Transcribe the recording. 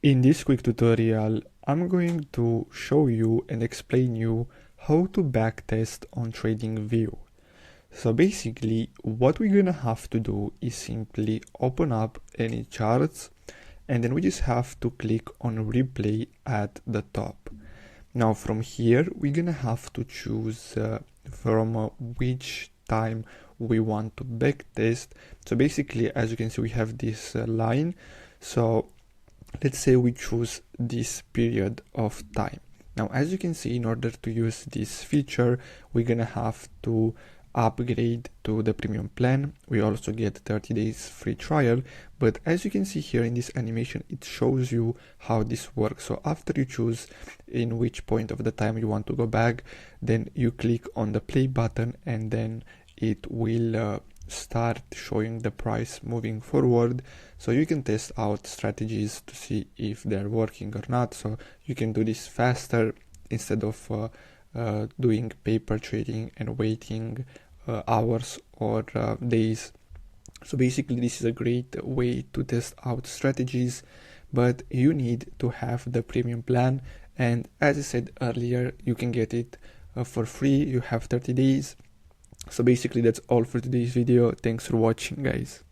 In this quick tutorial, I'm going to show you and explain you how to backtest on TradingView. So basically, what we're gonna have to do is simply open up any charts, and then we just have to click on replay at the top. Now from here, we're gonna have to choose from which time we want to backtest. So basically, as you can see, we have this line. So let's say we choose this period of time. Now, as you can see, in order to use this feature, we're gonna have to upgrade to the premium plan. We also get 30 days free trial, but as you can see here in this animation, it shows you how this works. So after you choose in which point of the time you want to go back, then you click on the play button, and then it will start showing the price moving forward, so you can test out strategies to see if they're working or not. So you can do this faster instead of doing paper trading and waiting hours or days. So basically, this is a great way to test out strategies, but you need to have the premium plan, and as I said earlier, you can get it for free. You have 30 days. So basically, that's all for today's video. Thanks for watching, guys.